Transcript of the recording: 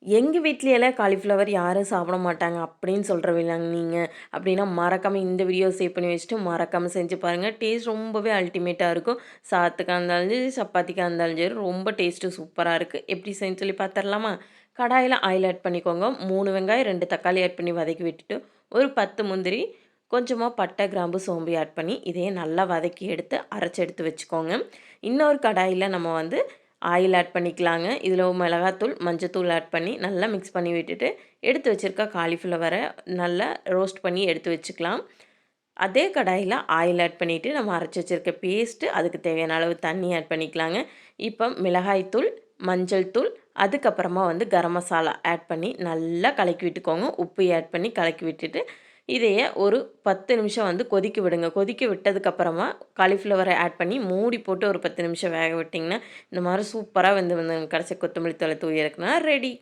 எங்க வீட்லயெல்லாம் காலிஃப்ளவர் யாரும் சாப்பிட மாட்டாங்க அப்படின்னு சொல்றவங்களாங்க நீங்க. அப்படின்னா மறக்காம இந்த வீடியோ சேவ் பண்ணி வச்சுட்டு மறக்காம செஞ்சு பாருங்க. டேஸ்ட் ரொம்பவே அல்டிமேட்டா இருக்கும். சாதத்துக்கா இருந்தாலும் சரி, சப்பாத்திக்கா இருந்தாலும் சரி ரொம்ப டேஸ்ட்டு சூப்பரா இருக்கு. எப்படி செய்யணும்னு சொல்லி பார்த்துரலாமா? கடாயில ஆயில் ஆட் பண்ணிக்கோங்க. 3 வெங்காயம், 2 தக்காளி ஆட் பண்ணி வதக்கி விட்டுட்டு, ஒரு 10 முந்திரி, கொஞ்சமா பட்டை, கிராம்பு, சோம்பு ஆட் பண்ணி இதையே நல்லா வதக்கி எடுத்து அரைச்சு எடுத்து வச்சுக்கோங்க. இன்னொரு கடாயில நம்ம வந்து ஆயில் ஆட் பண்ணிக்கலாங்க. இதில் மிளகாத்தூள், மஞ்சத்தூள் ஆட் பண்ணி நல்லா மிக்ஸ் பண்ணி விட்டுட்டு, எடுத்து வச்சுருக்க காலிஃப்ளவரை நல்லா ரோஸ்ட் பண்ணி எடுத்து வச்சுக்கலாம். அதே கடாயில ஆயில் ஆட் பண்ணிவிட்டு நம்ம அரைச்சி வச்சுருக்க பேஸ்ட்டு, அதுக்கு தேவையான அளவு தண்ணி ஆட் பண்ணிக்கலாங்க. இப்போ மிளகாய்த்தூள், மஞ்சள் தூள், அதுக்கப்புறமா வந்து கரம் மசாலா ஆட் பண்ணி நல்லா கலக்கி விட்டுக்கோங்க. உப்பு ஆட் பண்ணி கலக்கி விட்டுட்டு, இதையே ஒரு 10 நிமிஷம் வந்து கொதிக்க விடுங்க. கொதிக்க விட்டதுக்கப்புறமா காலிஃப்ளவரை ஆட் பண்ணி மூடி போட்டு ஒரு 10 நிமிஷம் வேக விட்டிங்கன்னா, இந்த மாரி சூப்பரா வெந்து வந்துரும். கடைசி கொத்தமல்லி தழை தூவி இறக்குனா ரெடி.